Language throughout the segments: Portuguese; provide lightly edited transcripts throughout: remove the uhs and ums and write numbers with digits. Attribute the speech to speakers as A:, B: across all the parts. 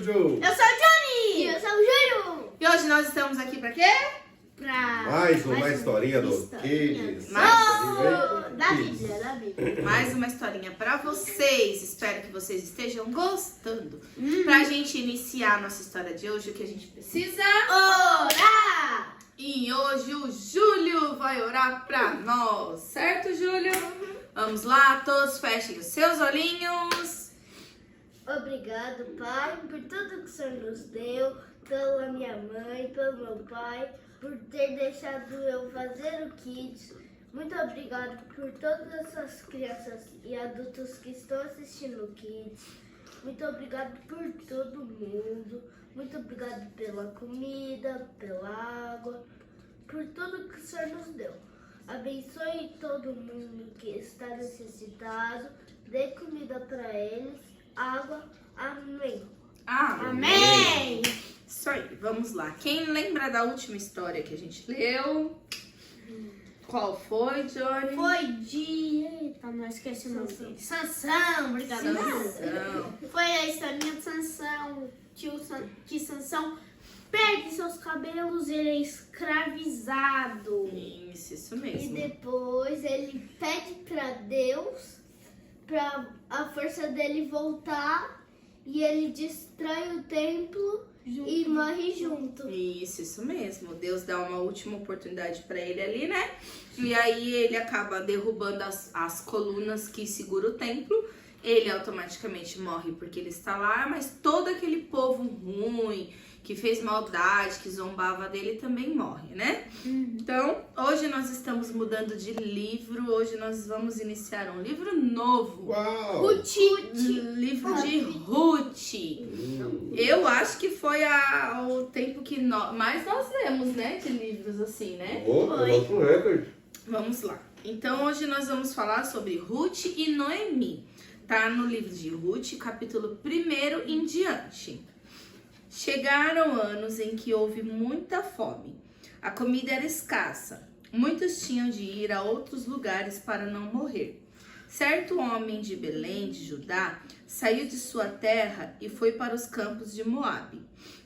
A: Juju.
B: Eu sou o Johnny.
C: E eu sou o Júlio.
B: E hoje nós estamos aqui pra quê?
A: Mais uma historinha do Kids.
C: Da Bíblia.
B: Mais uma historinha pra vocês. Espero que vocês estejam gostando. Pra gente iniciar a nossa história de hoje, o que a gente precisa?
C: Orar.
B: E hoje o Júlio vai orar pra nós. Certo, Júlio? Vamos lá, todos fechem os seus olhinhos.
C: Obrigado, Pai, por tudo que o Senhor nos deu, pela minha mãe, pelo meu pai, por ter deixado eu fazer o Kids. Muito obrigado por todas essas crianças e adultos que estão assistindo o Kids. Muito obrigado por todo mundo. Muito obrigado pela comida, pela água, por tudo que o Senhor nos deu. Abençoe todo mundo que está necessitado. Dê comida para eles, água. Amém.
B: Amém! Isso aí, vamos lá. Quem lembra da última história que a gente leu? Qual foi, Johnny?
C: Foi de... Eita, não esqueci o nome dele. Sansão, obrigada.
B: Sansão.
C: Foi a historinha de Sansão. Que Sansão perde seus cabelos e ele é escravizado.
B: Isso
C: E
B: mesmo.
C: depois ele pede pra Deus pra a força dele voltar e ele destrói o templo e morre junto.
B: Isso mesmo. Deus dá uma última oportunidade pra ele ali, né? E aí ele acaba derrubando as colunas que seguram o templo. Ele automaticamente morre porque ele está lá, mas todo aquele povo ruim, que fez maldade, que zombava dele, também morre, né? Então, hoje nós estamos mudando de livro. Hoje nós vamos iniciar um livro novo.
A: Uau!
C: Ruth.
B: Livro de Ruth. Eu acho que foi o tempo que mais nós lemos, né? De livros assim, né?
A: Nosso recorde.
B: Vamos lá. Então, hoje nós vamos falar sobre Ruth e Noemi. Tá no livro de Ruth, capítulo 1 em diante. Chegaram anos em que houve muita fome. A comida era escassa. Muitos tinham de ir a outros lugares para não morrer. Certo homem de Belém, de Judá, saiu de sua terra e foi para os campos de Moabe.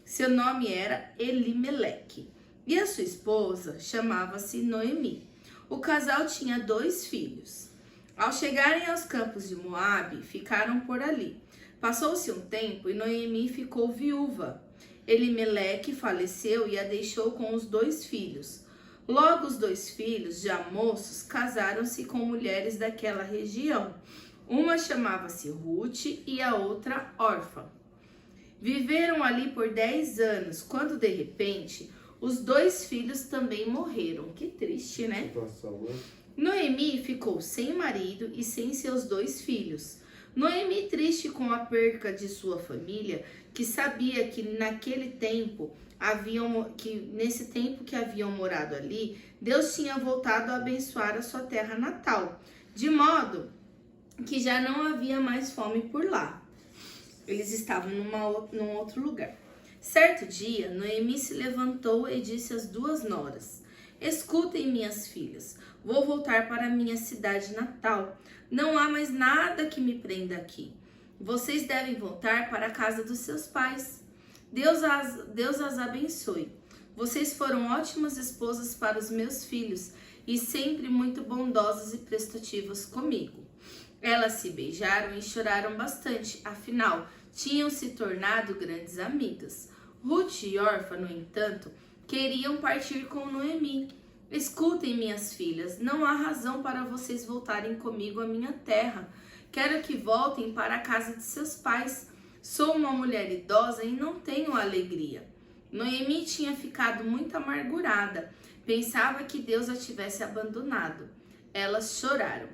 B: Seu nome era Elimeleque e a sua esposa chamava-se Noemi. O casal tinha 2 filhos. Ao chegarem aos campos de Moabe, ficaram por ali. Passou-se um tempo e Noemi ficou viúva. Elimeleque faleceu e a deixou com os 2 filhos. Logo os 2 filhos, já moços, casaram-se com mulheres daquela região. Uma chamava-se Ruth e a outra Orfa. Viveram ali por 10 anos, quando de repente os 2 filhos também morreram. Que triste, né?
A: Situação, né?
B: Noemi ficou sem marido e sem seus 2 filhos. Noemi, triste com a perca de sua família, que sabia que nesse tempo que haviam morado ali, Deus tinha voltado a abençoar a sua terra natal, de modo que já não havia mais fome por lá. Eles estavam num outro lugar. Certo dia, Noemi se levantou e disse às 2 noras: "Escutem, minhas filhas, vou voltar para minha cidade natal. Não há mais nada que me prenda aqui. Vocês devem voltar para a casa dos seus pais. Deus as abençoe. Vocês foram ótimas esposas para os meus filhos e sempre muito bondosas e prestativas comigo." Elas se beijaram e choraram bastante, afinal, tinham se tornado grandes amigas. Ruth e Orfa, no entanto, queriam partir com Noemi. "Escutem, minhas filhas, não há razão para vocês voltarem comigo à minha terra. Quero que voltem para a casa de seus pais. Sou uma mulher idosa e não tenho alegria." Noemi tinha ficado muito amargurada. Pensava que Deus a tivesse abandonado. Elas choraram.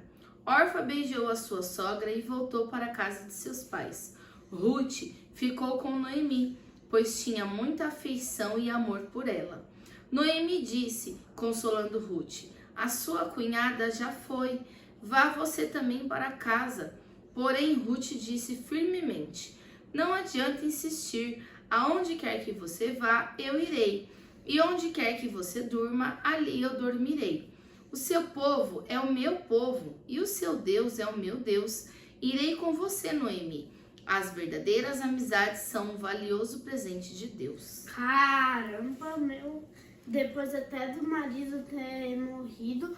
B: Orfa beijou a sua sogra e voltou para a casa de seus pais. Ruth ficou com Noemi, pois tinha muita afeição e amor por ela. Noemi disse, consolando Ruth: "A sua cunhada já foi. Vá você também para casa." Porém, Ruth disse firmemente: "Não adianta insistir. Aonde quer que você vá, eu irei. E onde quer que você durma, ali eu dormirei. O seu povo é o meu povo e o seu Deus é o meu Deus. Irei com você, Noemi. As verdadeiras amizades são um valioso presente de Deus.
D: Caramba, meu. Depois até do marido ter morrido,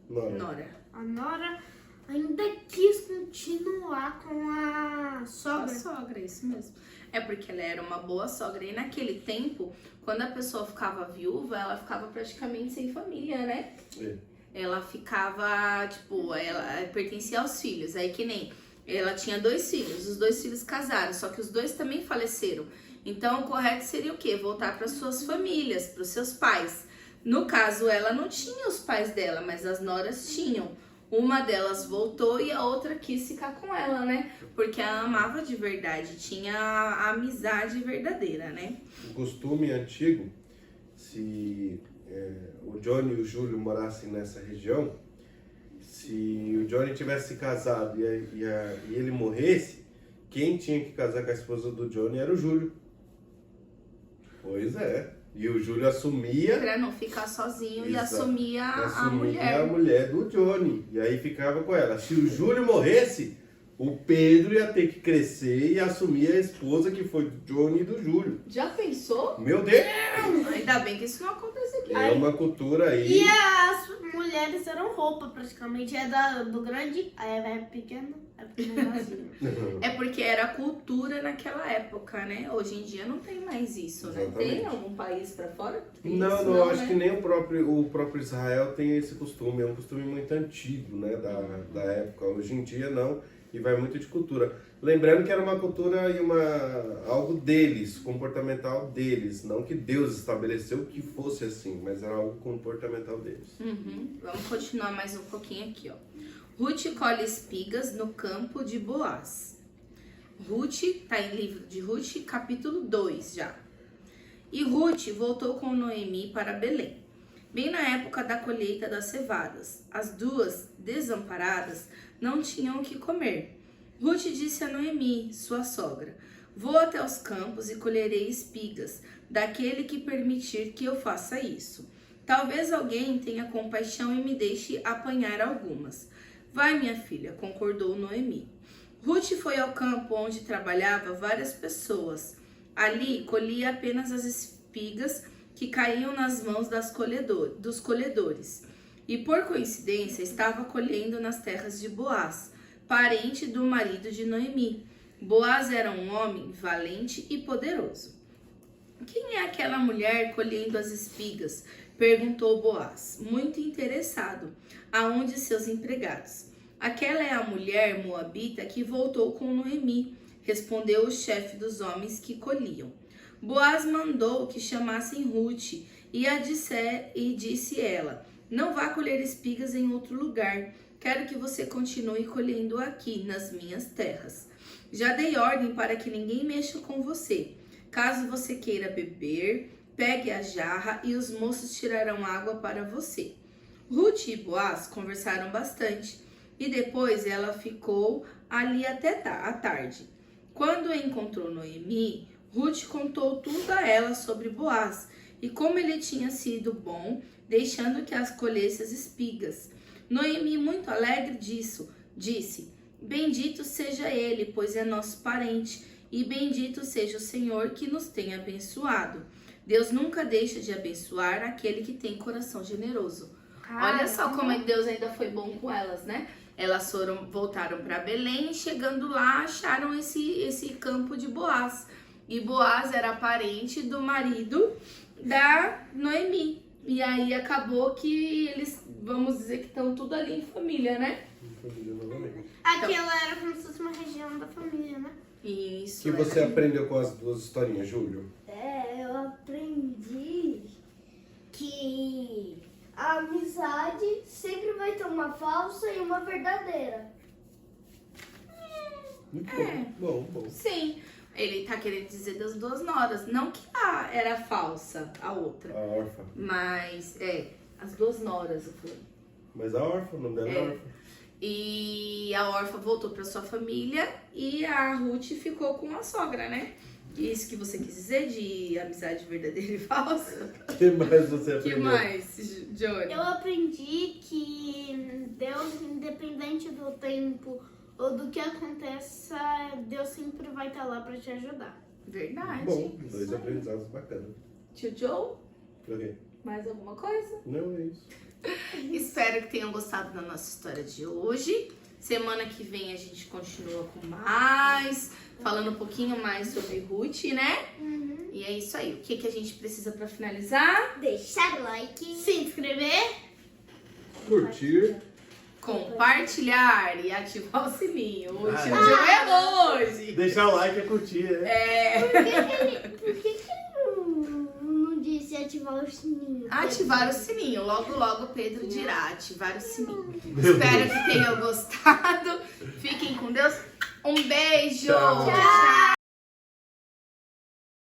B: Nora.
D: a Nora ainda quis continuar com a
B: A
D: sogra.
B: sogra, isso mesmo. É porque ela era uma boa sogra. E naquele tempo, quando a pessoa ficava viúva, ela ficava praticamente sem família, né?
A: É.
B: Ela ficava, tipo, ela pertencia aos filhos. Aí que nem ela tinha 2 filhos, os 2 filhos casaram, só que os 2 também faleceram. Então o correto seria o quê? Voltar para suas famílias, para os seus pais. No caso, ela não tinha os pais dela, mas as noras tinham. Uma delas voltou e a outra quis ficar com ela, né? Porque a amava de verdade, tinha a amizade verdadeira, né?
A: O costume antigo, se o Johnny e o Júlio morassem nessa região, se o Johnny tivesse casado e ele morresse, quem tinha que casar com a esposa do Johnny era o Júlio. Pois é. E o Júlio assumia...
B: Pra não ficar sozinho e
A: Exato.
B: assumia a
A: assumia a
B: mulher.
A: mulher do Johnny. E aí ficava com ela. Se o Júlio morresse, o Pedro ia ter que crescer e assumir a esposa que foi do Johnny e do Júlio.
B: Já pensou?
A: Meu Deus!
B: Ainda bem que isso não acontece aqui.
A: É uma cultura aí.
D: E as mulheres eram roupa praticamente. É do grande, aí é pequeno, é menorzinho.
B: É porque era cultura naquela época, né? Hoje em dia não tem mais isso, né?
A: Exatamente.
B: Tem algum país pra fora que tem
A: Não,
B: isso?
A: não, acho
B: né?
A: que nem o próprio Israel tem esse costume. É um costume muito antigo, né, da época. Hoje em dia não, e vai muito de cultura. Lembrando que era uma cultura e algo deles, comportamental deles. Não que Deus estabeleceu que fosse assim, mas era algo comportamental deles.
B: Uhum. Vamos continuar mais um pouquinho aqui, ó. Ruth colhe espigas no campo de Boaz. Ruth, tá em livro de Ruth, capítulo 2 já. E Ruth voltou com Noemi para Belém, bem na época da colheita das cevadas. As duas, desamparadas, não tinham o que comer. Ruth disse a Noemi, sua sogra: vou até os campos e colherei espigas, daquele que permitir que eu faça isso. Talvez alguém tenha compaixão e me deixe apanhar algumas. Vai, minha filha, concordou Noemi. Ruth foi ao campo onde trabalhava várias pessoas. Ali colhia apenas as espigas que caíam nas mãos dos colhedores. E por coincidência estava colhendo nas terras de Boaz, parente do marido de Noemi. Boaz era um homem valente e poderoso. Quem é aquela mulher colhendo as espigas? Perguntou Boaz, muito interessado. Aonde seus empregados? Aquela é a mulher moabita que voltou com Noemi, respondeu o chefe dos homens que colhiam. Boaz mandou que chamassem Ruth e disse ela: não vá colher espigas em outro lugar. Quero que você continue colhendo aqui, nas minhas terras. Já dei ordem para que ninguém mexa com você. Caso você queira beber, pegue a jarra e os moços tirarão água para você. Ruth e Boaz conversaram bastante e depois ela ficou ali até a tarde. Quando encontrou Noemi, Ruth contou tudo a ela sobre Boaz e como ele tinha sido bom, deixando que as colhesse as espigas. Noemi, muito alegre disso, disse: bendito seja ele, pois é nosso parente, e bendito seja o Senhor que nos tem abençoado. Deus nunca deixa de abençoar aquele que tem coração generoso. Olha só como é que Deus ainda foi bom com elas, né? Elas voltaram para Belém e chegando lá acharam esse campo de Boaz. E Boaz era parente do marido da Noemi. E aí acabou que eles, vamos dizer que estão tudo ali em família, né?
A: Família novamente.
D: Aquela era como se fosse uma região da família, né?
B: Isso.
A: O que você aprendeu com as duas historinhas, Júlio?
C: Eu aprendi que a amizade sempre vai ter uma falsa e uma verdadeira.
A: Muito
B: É.
A: bom.
B: Sim, ele tá querendo dizer das duas noras. Não que a era falsa, a outra.
A: A órfã.
B: Mas, as duas noras, eu falei.
A: Mas a órfã, o nome dela é órfã.
B: E a órfã voltou para sua família e a Ruth ficou com a sogra, né? Isso que você quis dizer de amizade verdadeira e falsa?
A: O que mais você
B: O que
A: aprendeu?
B: mais, Johnny?
D: Eu aprendi que Deus, independente do tempo ou do que aconteça, Deus sempre vai estar lá para te ajudar.
B: Verdade.
A: Bom, 2 aprendizados bacanas.
B: Tio Joe,
A: Ok.
B: mais alguma coisa?
A: Não é isso.
B: Espero que tenham gostado da nossa história de hoje. Semana que vem a gente continua com mais, falando um pouquinho mais sobre Ruth, né? E é isso aí. O que a gente precisa para finalizar?
C: Deixar like.
D: Se inscrever.
A: Curtir.
B: Compartilhar e ativar o sininho. O
E: Ah,
B: tio Joe é hoje.
E: Deixar o like e curtir, né?
C: Por que ele não disse ativar o sininho?
B: Ativar o sininho. Logo, logo o Pedro dirá ativar o sininho.
E: Meu
B: Espero
E: Deus.
B: que tenham gostado. Fiquem com Deus. Um beijo.
E: Tchau.
B: Tchau.